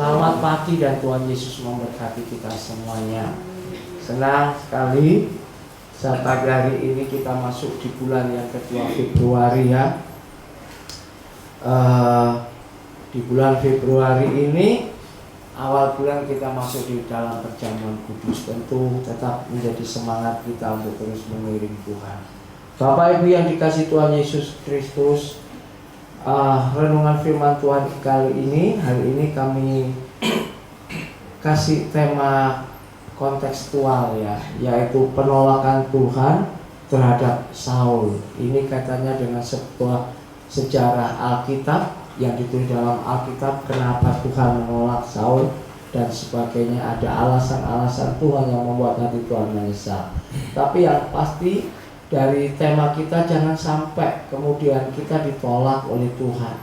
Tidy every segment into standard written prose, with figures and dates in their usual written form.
Selamat pagi dan Tuhan Yesus memberkati kita semuanya. Senang sekali saat pagi hari ini kita masuk di bulan yang kedua Februari ya. Di bulan Februari ini awal bulan kita masuk di dalam perjamuan kudus. Tentu tetap menjadi semangat kita untuk terus mengiring Tuhan. Bapak Ibu yang dikasihi Tuhan Yesus Kristus, renungan firman Tuhan hari ini kami kasih tema kontekstual ya, yaitu penolakan Tuhan terhadap Saul. Ini katanya dengan sebuah sejarah Alkitab yang ditulis dalam Alkitab, kenapa Tuhan menolak Saul dan sebagainya. Ada alasan-alasan Tuhan yang membuat hati Tuhan menyesal. Tapi yang pasti dari tema kita, jangan sampai kemudian kita ditolak oleh Tuhan,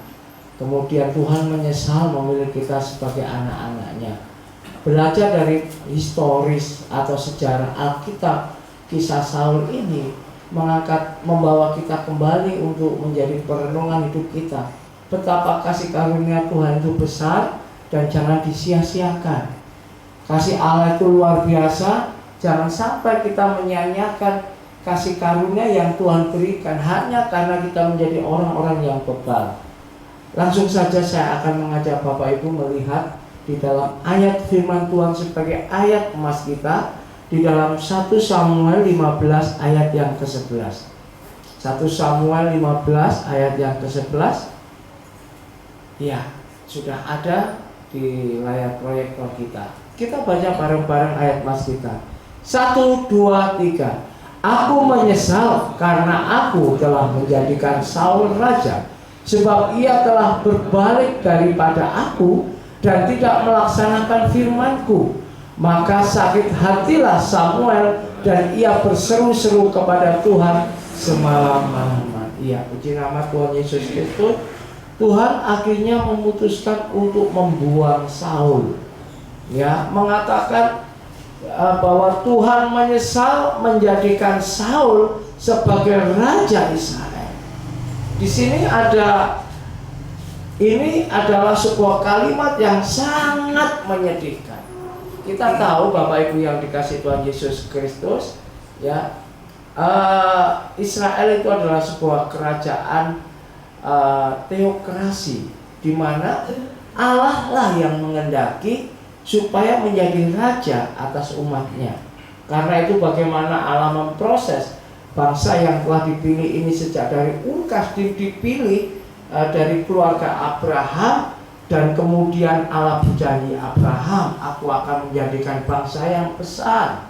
kemudian Tuhan menyesal memilih kita sebagai anak-anaknya. Belajar dari historis atau sejarah Alkitab, kisah Saul ini membawa kita kembali untuk menjadi perenungan hidup kita. Betapa kasih karunia Tuhan itu besar dan jangan disia-siakan. Kasih Allah itu luar biasa. Jangan sampai kita menyia-nyiakan kasih karunia yang Tuhan berikan hanya karena kita menjadi orang-orang yang bebal. Langsung saja saya akan mengajak Bapak Ibu melihat di dalam ayat firman Tuhan sebagai ayat emas kita, di dalam 1 Samuel 15 ayat yang ke-11. 1 Samuel 15 ayat yang ke-11. Ya, sudah ada di layar proyektor kita. Kita baca bareng-bareng ayat emas kita. 1, 2, 3. Aku menyesal karena aku telah menjadikan Saul raja, sebab ia telah berbalik daripada aku dan tidak melaksanakan firman-Ku. Maka sakit hatilah Samuel dan ia berseru-seru kepada Tuhan semalam-malam. Iya, puji nama Tuhan Yesus Kristus. Tuhan akhirnya memutuskan untuk membuang Saul. Ya, mengatakan bahwa Tuhan menyesal menjadikan Saul sebagai raja Israel. Di sini ini adalah sebuah kalimat yang sangat menyedihkan. Kita tahu Bapak Ibu yang dikasihi Tuhan Yesus Kristus, ya, Israel itu adalah sebuah kerajaan teokrasi, di mana Allah lah yang mengendaki supaya menjadi raja atas umatnya. Karena itu bagaimana Allah memproses bangsa yang telah dipilih ini sejak dari ungkas dipilih dari keluarga Abraham, dan kemudian Allah berjanji Abraham, aku akan menjadikan bangsa yang besar.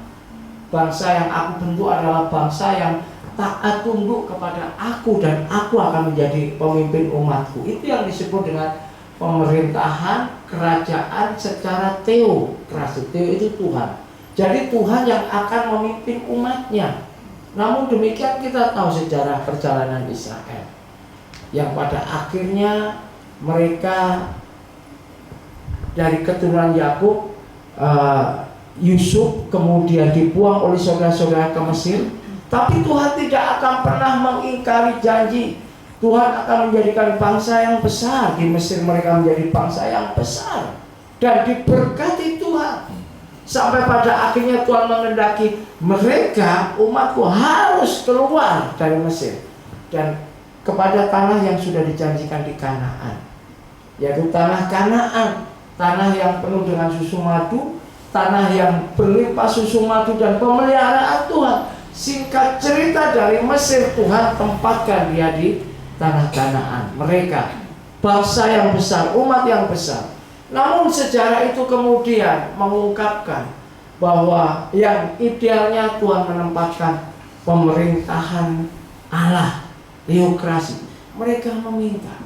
Bangsa yang aku bentuk adalah bangsa yang taat tunduk kepada aku, dan aku akan menjadi pemimpin umatku. Itu yang disebut dengan pemerintahan kerajaan secara teokrasi. Teo itu Tuhan. Jadi Tuhan yang akan memimpin umatnya. Namun demikian kita tahu sejarah perjalanan Israel, yang pada akhirnya mereka dari keturunan Yakub, Yusuf kemudian dibuang oleh saudara-saudara ke Mesir. Tapi Tuhan tidak akan pernah mengingkari janji. Tuhan akan menjadikan bangsa yang besar. Di Mesir mereka menjadi bangsa yang besar dan diberkati Tuhan. Sampai pada akhirnya Tuhan mengendaki mereka, umatku, harus keluar dari Mesir dan kepada tanah yang sudah dijanjikan di Kanaan, yaitu tanah Kanaan, tanah yang penuh dengan susu madu, tanah yang berlimpah susu madu dan pemeliharaan Tuhan. Singkat cerita, dari Mesir Tuhan tempatkan dia di tanah Kanaan. Mereka bangsa yang besar, umat yang besar. Namun sejarah itu kemudian mengungkapkan bahwa yang idealnya Tuhan menempatkan pemerintahan Allah, teokrasi. Mereka meminta,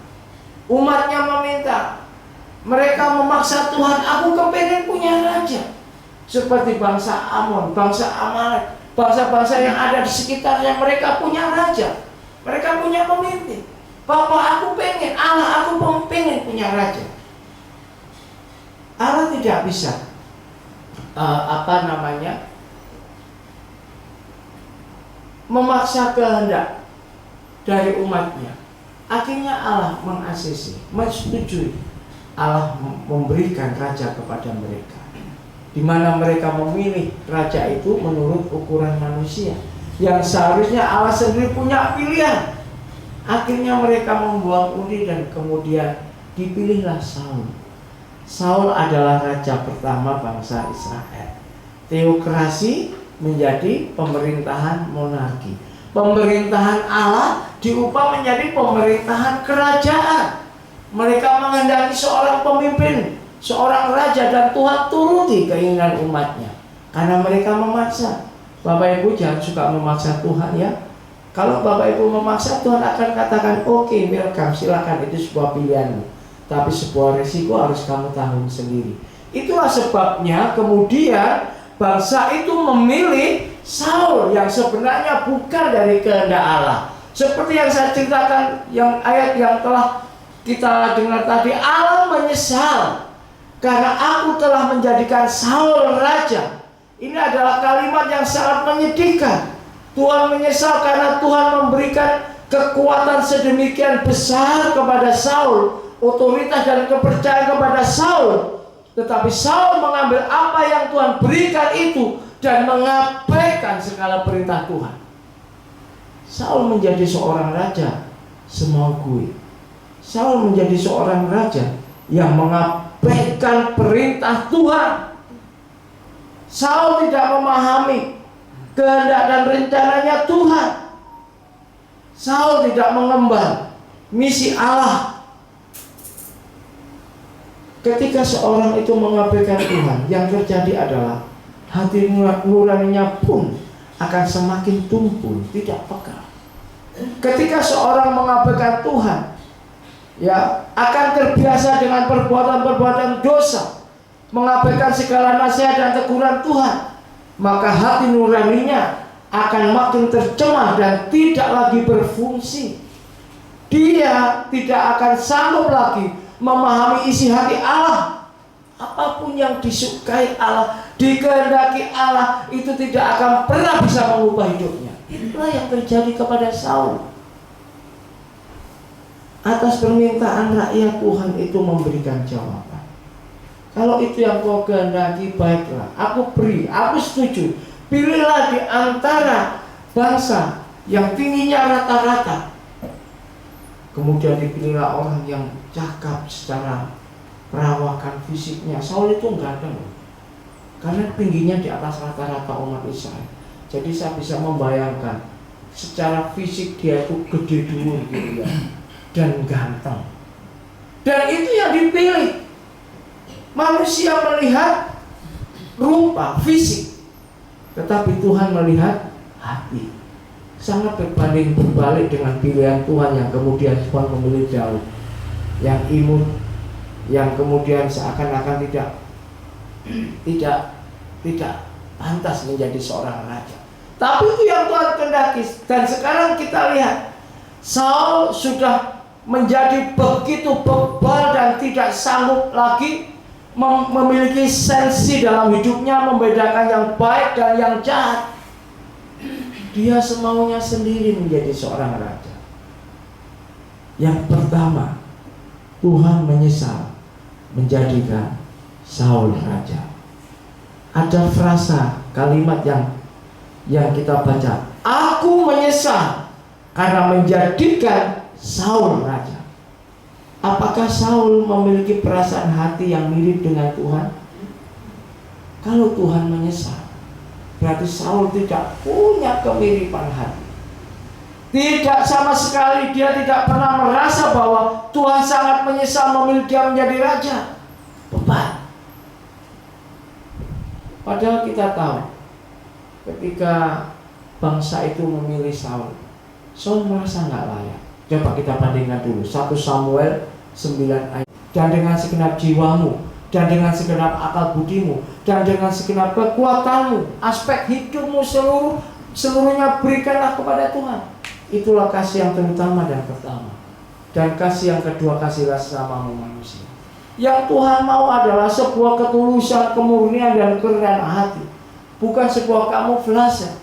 umatnya meminta, mereka memaksa Tuhan, aku kepengen punya raja seperti bangsa Amon, bangsa Amalek, bangsa-bangsa yang ada di sekitarnya. Mereka punya raja, mereka punya pemimpin. Bapak, aku pengen, Allah, aku pengen punya raja. Allah tidak bisa memaksa kehendak dari umatnya. Akhirnya Allah meng-ACC, menyetujui Allah memberikan raja kepada mereka, di mana mereka memilih raja itu menurut ukuran manusia, yang seharusnya Allah sendiri punya pilihan. Akhirnya mereka membuang undi dan kemudian dipilihlah Saul. Saul adalah raja pertama bangsa Israel. Teokrasi menjadi pemerintahan monarki. Pemerintahan Allah diubah menjadi pemerintahan kerajaan. Mereka menghendaki seorang pemimpin, seorang raja, dan Tuhan turuti keinginan umatnya. Karena mereka memaksa. Bapak Ibu jangan suka memaksa Tuhan ya. Kalau Bapak Ibu memaksa, Tuhan akan katakan, oke, welcome, silakan, itu sebuah pilihanmu. Tapi sebuah resiko harus kamu tanggung sendiri. Itulah sebabnya kemudian bangsa itu memilih Saul yang sebenarnya bukan dari kehendak Allah. Seperti yang saya ceritakan, yang ayat yang telah kita dengar tadi, Allah menyesal karena aku telah menjadikan Saul raja. Ini adalah kalimat yang sangat menyedihkan. Tuhan menyesal karena Tuhan memberikan kekuatan sedemikian besar kepada Saul, otoritas dan kepercayaan kepada Saul. Tetapi Saul mengambil apa yang Tuhan berikan itu dan mengabaikan segala perintah Tuhan. Saul menjadi seorang raja semau gue. Saul menjadi seorang raja yang mengabaikan perintah Tuhan. Saul tidak memahami kehendak dan rencananya Tuhan. Saul tidak mengemban misi Allah. Ketika seorang itu mengabaikan Tuhan, yang terjadi adalah hati nuraninya pun akan semakin tumpul, tidak peka. Ketika seorang mengabaikan Tuhan, ya, akan terbiasa dengan perbuatan-perbuatan dosa, mengabaikan segala nasihat dan teguran Tuhan, maka hati nuraninya akan makin tercemar dan tidak lagi berfungsi. Dia tidak akan sanggup lagi memahami isi hati Allah. Apapun yang disukai Allah, dikehendaki Allah, itu tidak akan pernah bisa mengubah hidupnya. Itulah yang terjadi kepada Saul. Atas permintaan rakyat, Tuhan itu memberikan jawaban. Kalau itu yang kau kehendaki, baiklah, aku beri, aku setuju. Pilihlah di antara bangsa yang tingginya rata-rata. Kemudian dipilihlah orang yang cakap secara perawakan fisiknya. Saul itu enggak ada loh, karena tingginya di atas rata-rata umat Israel. Jadi saya bisa membayangkan secara fisik dia itu gede dulu gitu ya, dan ganteng. Dan itu yang dipilih. Manusia melihat rupa, fisik, tetapi Tuhan melihat hati. Sangat berbalik dengan pilihan Tuhan yang kemudian Tuhan memilih Daud, yang imut, yang kemudian seakan-akan tidak pantas menjadi seorang raja. Tapi itu yang Tuhan kehendaki. Dan sekarang kita lihat, Saul sudah menjadi begitu bebal dan tidak sanggup lagi memiliki sensi dalam hidupnya, membedakan yang baik dan yang jahat. Dia semaunya sendiri menjadi seorang raja. Yang pertama, Tuhan menyesal menjadikan Saul raja. Ada frasa kalimat yang kita baca, aku menyesal karena menjadikan Saul raja. Apakah Saul memiliki perasaan hati yang mirip dengan Tuhan? Kalau Tuhan menyesal, berarti Saul tidak punya kemiripan hati. Tidak sama sekali, dia tidak pernah merasa bahwa Tuhan sangat menyesal memilih dia menjadi raja. Beban. Padahal kita tahu, ketika bangsa itu memilih Saul, Saul merasa nggak layak. Coba kita bandingkan dulu 1 Samuel 9 ayat. Dan dengan segenap jiwamu, dan dengan segenap akal budimu, dan dengan segenap kekuatanmu, aspek hidupmu seluruhnya berikanlah kepada Tuhan. Itulah kasih yang terutama dan pertama. Dan kasih yang kedua, kasihlah sesamamu manusia. Yang Tuhan mau adalah sebuah ketulusan, kemurnian dan kerendahan hati, bukan sebuah kamuflase.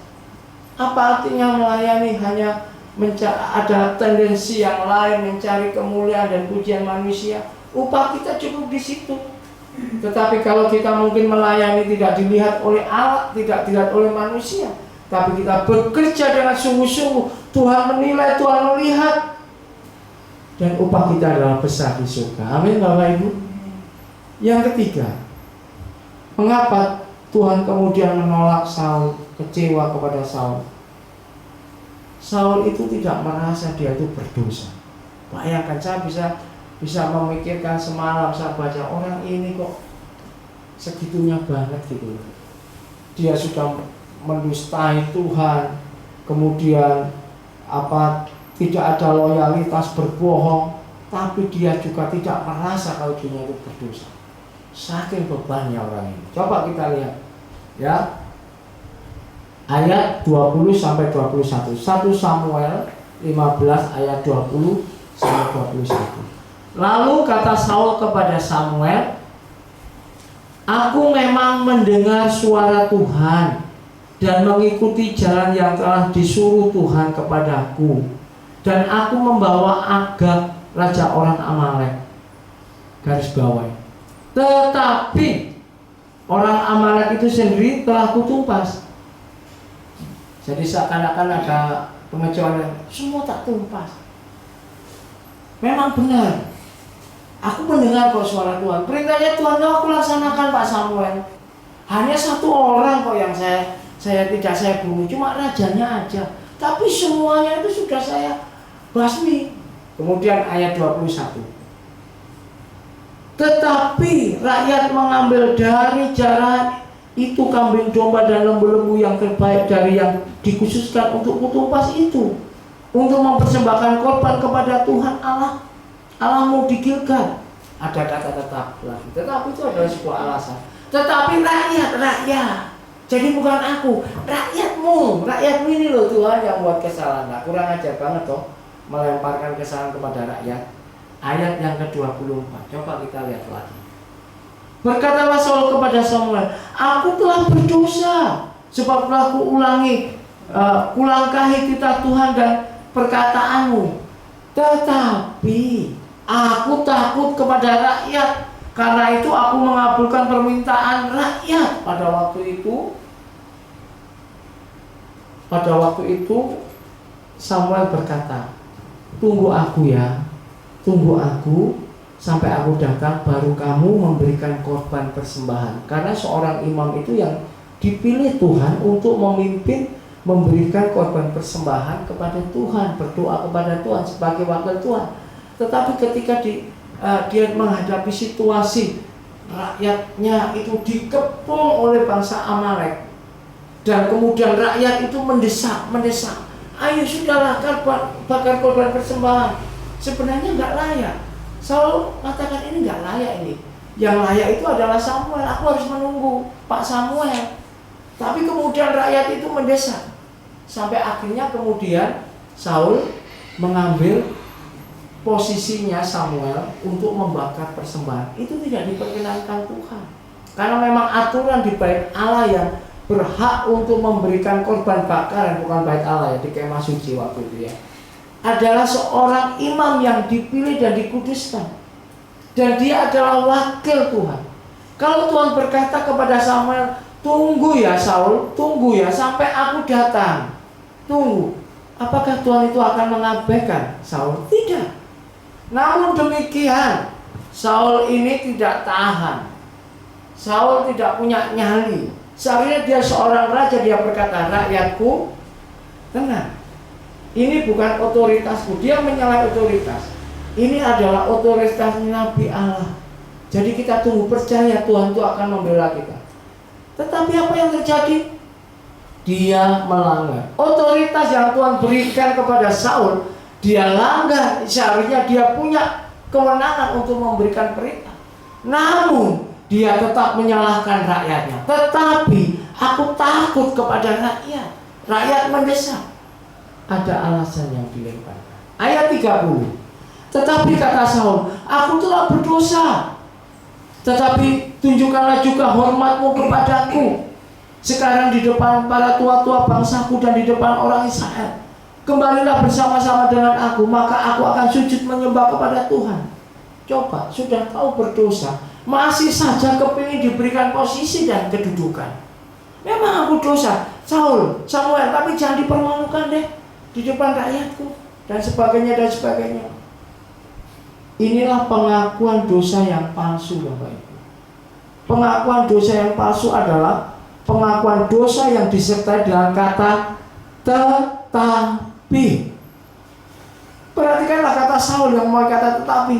Apa artinya melayani hanya ada tendensi yang lain, mencari kemuliaan dan pujian manusia? upah kita cukup di situ. Tetapi kalau kita mungkin melayani tidak dilihat oleh Allah, tidak dilihat oleh manusia, tapi kita bekerja dengan sungguh-sungguh, Tuhan menilai, Tuhan melihat, dan upah kita adalah besar di surga. Amin Bapak Ibu. Yang ketiga, mengapa Tuhan kemudian menolak Saul, kecewa kepada Saul? Saul itu tidak merasa dia itu berdosa. Bayangkan, saya bisa memikirkan semalam saya baca, orang ini kok segitunya banget gitu. Dia sudah mendustai Tuhan, kemudian tidak ada loyalitas, berbohong, tapi dia juga tidak merasa kalau dia itu berdosa. Saking bebannya orang ini. Coba kita lihat ya, ayat 20 sampai 21. 1 Samuel 15 ayat 20 sampai 21. Lalu kata Saul kepada Samuel, aku memang mendengar suara Tuhan dan mengikuti jalan yang telah disuruh Tuhan kepadaku, dan aku membawa Agag raja orang Amalek. Garis bawahi. Tetapi orang Amalek itu sendiri telah kutumpas. Jadi seakan-akan ada pengecualian, semua tak tumpas. Memang benar, aku mendengar kok suara Tuhan, perintahnya Tuhan aku laksanakan Pak Samuel. Hanya satu orang kok yang tidak saya bunuh, cuma rajanya aja. Tapi semuanya itu sudah saya basmi. Kemudian ayat 21. Tetapi rakyat mengambil dari jarak itu kambing domba dan lembu-lembu yang terbaik dari yang dikhususkan untuk kutumpas itu, untuk mempersembahkan korban kepada Tuhan Allahmu di Gilgal. Ada kata tetapi itu adalah sebuah alasan. Tetapi rakyat, jadi bukan aku, rakyatmu ini loh Tuhan yang buat kesalahan. Nah, kurang ajar banget toh melemparkan kesalahan kepada rakyat. Ayat yang ke-24, coba kita lihat lagi. Berkatalah Saul kepada Samuel, aku telah berdosa, sebab telah kulangkahi titah Tuhan dan perkataanmu. Tetapi aku takut kepada rakyat, karena itu aku mengabulkan permintaan rakyat. Pada waktu itu Samuel berkata, tunggu aku sampai aku datang, baru kamu memberikan korban persembahan. Karena seorang imam itu yang dipilih Tuhan untuk memimpin, memberikan korban persembahan kepada Tuhan, berdoa kepada Tuhan sebagai wakil Tuhan. Tetapi ketika dia menghadapi situasi rakyatnya itu dikepung oleh bangsa Amalek, dan kemudian rakyat itu mendesak, ayo sudahlah bakar korban persembahan. Sebenarnya nggak layak. Saul mengatakan ini nggak layak ini. Yang layak itu adalah Samuel. Aku harus menunggu Pak Samuel. Tapi kemudian rakyat itu mendesak. Sampai akhirnya kemudian Saul mengambil posisinya Samuel untuk membakar persembahan. Itu tidak diperkenankan Tuhan. Karena memang aturan di bait Allah yang berhak untuk memberikan korban bakaran, bukan bait Allah ya, di kemah suci waktu itu ya, adalah seorang imam yang dipilih dan dikuduskan, dan dia adalah wakil Tuhan. Kalau Tuhan berkata kepada Samuel, tunggu ya Saul, tunggu ya sampai aku datang, tunggu, apakah Tuhan itu akan mengabaikan Saul? Tidak. Namun demikian, Saul ini tidak tahan. Saul tidak punya nyali. Seharusnya dia seorang raja, dia berkata, rakyatku tenang, ini bukan otoritasku. Dia menyalahi otoritas. Ini adalah otoritas Nabi Allah. Jadi kita tunggu, percaya Tuhan itu akan membela kita. Tetapi apa yang terjadi? Dia melanggar otoritas yang Tuhan berikan kepada Saul. Dia langgar. Seharusnya dia punya kewenangan untuk memberikan perintah. Namun dia tetap menyalahkan rakyatnya. Tetapi aku takut kepada rakyat. Rakyat mendesak. Ada alasan yang dilemparkan. Ayat 30. Tetapi kata Saul, aku telah berdosa. Tetapi tunjukkanlah juga hormatmu kepadaku sekarang di depan para tua-tua bangsaku dan di depan orang Israel. Kembalilah bersama-sama dengan aku, maka aku akan sujud menyembah kepada Tuhan. Coba, sudah tahu berdosa, masih saja kepingin diberikan posisi dan kedudukan. Memang aku dosa, Samuel, tapi jangan dipermalukan deh di depan rakyatku, dan sebagainya dan sebagainya. Inilah pengakuan dosa yang palsu, Bapak Ibu. Pengakuan dosa yang palsu adalah pengakuan dosa yang disertai dengan kata tetapi. Perhatikanlah kata Saul yang memakai kata tetapi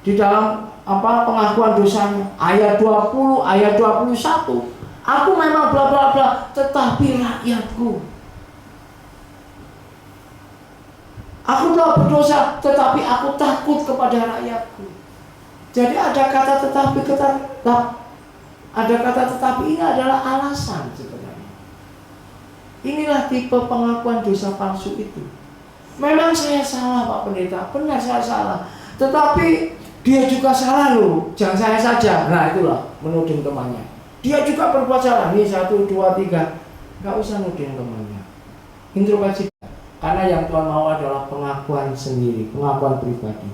di dalam pengakuan dosanya. Ayat 20, ayat 21. Aku memang bla bla bla, tetapi rakyatku. Aku telah berdosa, tetapi aku takut kepada rakyatku. Jadi ada kata tetapi, ada kata tetapi, ini adalah alasan sebenarnya. Inilah tipe pengakuan dosa palsu itu. Memang saya salah Pak Pendeta, benar saya salah, tetapi dia juga salah loh, jangan saya saja. Nah itulah menuding temannya. Dia juga berbuat salah. Nih 1, 2, 3. Gak usah nuding temannya. Introspeksi. Karena yang Tuhan mau adalah pengakuan sendiri, pengakuan pribadi.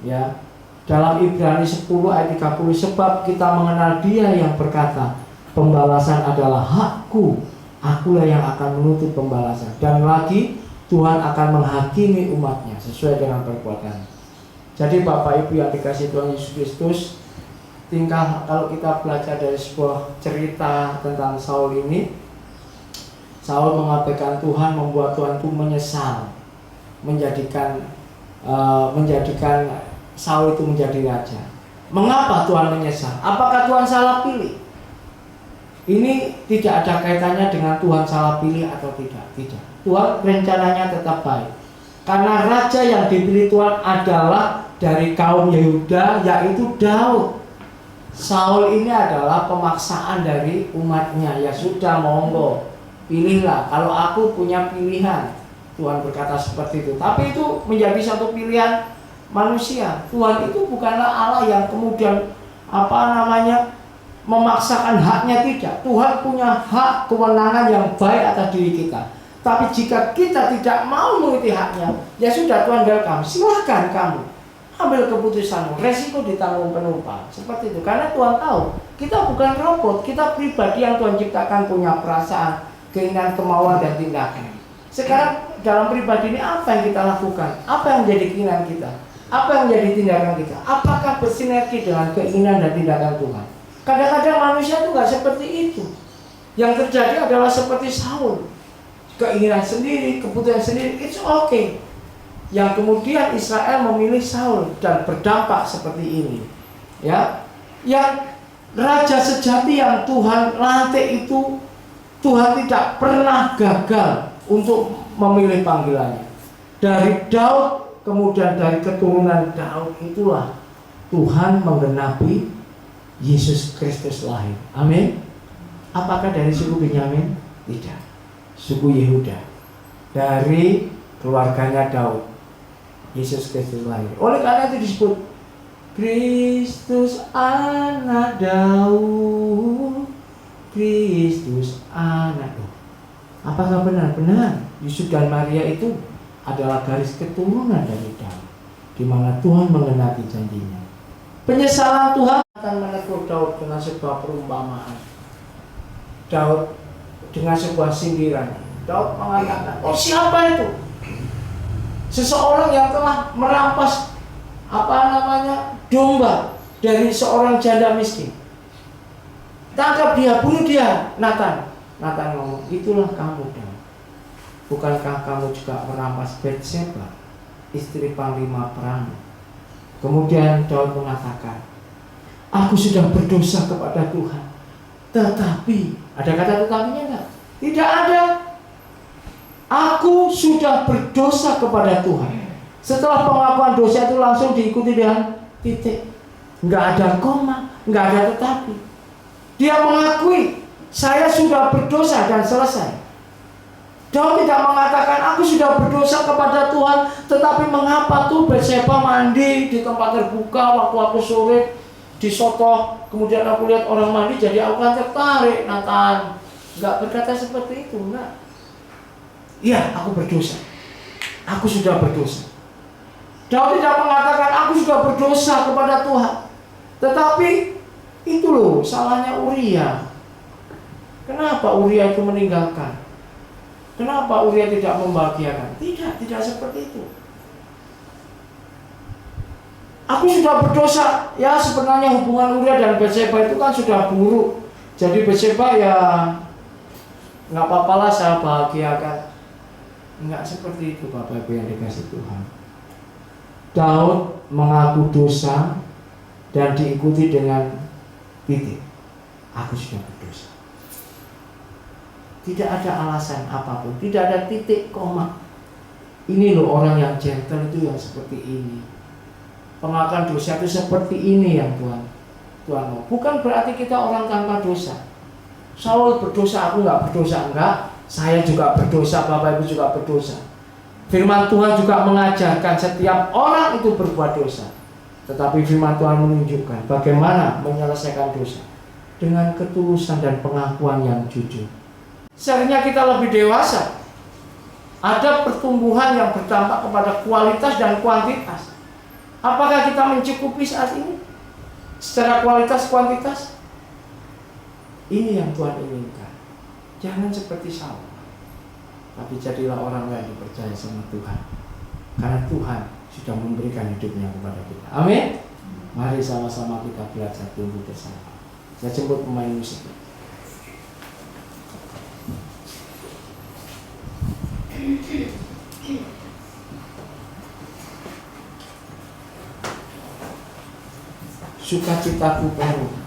Ya. Dalam Ibrani 10 ayat 30, sebab kita mengenal Dia yang berkata, pembalasan adalah hakku, akulah yang akan menuntut pembalasan. Dan lagi Tuhan akan menghakimi umatnya sesuai dengan perbuatan. Jadi Bapak Ibu yang dikasihi Tuhan Yesus Kristus, tingkah kalau kita belajar dari sebuah cerita tentang Saul ini, Saul mengabaikan Tuhan, membuat Tuhan itu menyesal, menjadikan Saul itu menjadi raja. Mengapa Tuhan menyesal? Apakah Tuhan salah pilih? Ini tidak ada kaitannya dengan Tuhan salah pilih atau tidak. Tidak. Tuhan rencananya tetap baik. Karena raja yang dipilih Tuhan adalah dari kaum Yehuda, yaitu Daud. Saul ini adalah pemaksaan dari umatnya. Ya sudah, monggo, pilihlah. Kalau aku punya pilihan, Tuhan berkata seperti itu. Tapi itu menjadi satu pilihan manusia. Tuhan itu bukanlah Allah yang kemudian memaksakan haknya, tidak. Tuhan punya hak kewenangan yang baik atas diri kita. Tapi jika kita tidak mau mengikuti haknya, ya sudah, Tuhan welcome. Silahkan kamu ambil keputusanmu, resiko ditanggung penumpang. Seperti itu. Karena Tuhan tahu kita bukan robot, kita pribadi yang Tuhan ciptakan, punya perasaan, keinginan, kemauan, dan tindakan. Sekarang dalam pribadi ini apa yang kita lakukan? Apa yang menjadi keinginan kita? Apa yang menjadi tindakan kita? Apakah bersinergi dengan keinginan dan tindakan Tuhan? Kadang-kadang manusia itu nggak seperti itu. Yang terjadi adalah seperti Saul, keinginan sendiri, keputusan sendiri. It's okay. Yang kemudian Israel memilih Saul dan berdampak seperti ini. Ya, yang raja sejati yang Tuhan lantik itu, Tuhan tidak pernah gagal untuk memilih panggilannya. Dari Daud, kemudian dari keturunan Daud itulah Tuhan menggenapi Yesus Kristus lahir. Amin. Apakah dari suku Benyamin? Tidak. Suku Yehuda. Dari keluarganya Daud, Yesus Kristus lahir. Oleh karena itu disebut Kristus anak Daud, Kristus anak Daud. Apakah benar? Benar. Yusuf dan Maria itu adalah garis keturunan dari Daud, di mana Tuhan menggenapi janjinya. Penyesalan Tuhan akan menegur Daud dengan sebuah perumpamaan. Daud dengan sebuah sindiran. Daud mengatakan, oh siapa itu? Seseorang yang telah merampas domba dari seorang janda miskin. Tangkap dia, bunuh dia. Nathan ngomong, itulah kamu, Daud. Bukankah kamu juga merampas Batseba, istri panglima perang? Kemudian Daud mengatakan, aku sudah berdosa kepada Tuhan. Tetapi, ada kata tetapinya enggak? Tidak ada. Aku sudah berdosa kepada Tuhan. Setelah pengakuan dosa itu langsung diikuti dengan titik. Enggak ada koma, enggak ada tetapi. Dia mengakui, saya sudah berdosa dan selesai. Daud tidak mengatakan, aku sudah berdosa kepada Tuhan, tetapi mengapa tuh Batseba mandi di tempat terbuka waktu aku sore di sotoh, kemudian aku lihat orang mandi, jadi aku kan tertarik. Nathan enggak berkata seperti itu, enggak. Iya, aku berdosa. Aku sudah berdosa. Daud tidak mengatakan aku sudah berdosa kepada Tuhan. Tetapi itu loh salahnya Uria. Kenapa Uria itu meninggalkan? Kenapa Uria tidak membahagiakan? Tidak seperti itu. Aku sudah berdosa. Ya sebenarnya hubungan Uria dan Batseba itu kan sudah buruk. Jadi Batseba ya nggak apa-apalah saya bahagiakan. Enggak seperti itu Bapak Ibu yang dikasih Tuhan. Daud mengaku dosa dan diikuti dengan titik. Aku sudah berdosa. Tidak ada alasan apapun, tidak ada titik koma. Ini loh orang yang gentle itu yang seperti ini. Pengakuan dosa itu seperti ini yang Tuhan mau. Bukan berarti kita orang tanpa dosa. Saul berdosa, aku nggak berdosa, enggak. Saya juga berdosa, Bapak Ibu juga berdosa. Firman Tuhan juga mengajarkan setiap orang itu berbuat dosa. Tetapi firman Tuhan menunjukkan bagaimana menyelesaikan dosa dengan ketulusan dan pengakuan yang jujur. Seringnya kita lebih dewasa. Ada pertumbuhan yang berdampak kepada kualitas dan kuantitas. Apakah kita mencukupi saat ini? Secara kualitas kuantitas? Ini yang Tuhan inginkan. Jangan seperti Saul, tapi jadilah orang yang dipercaya sama Tuhan. Karena Tuhan sudah memberikan hidupnya kepada kita. Amin. Mari sama-sama kita belajar tumbuh bersama. Saya jemput pemain musik. Sukacitaku baru.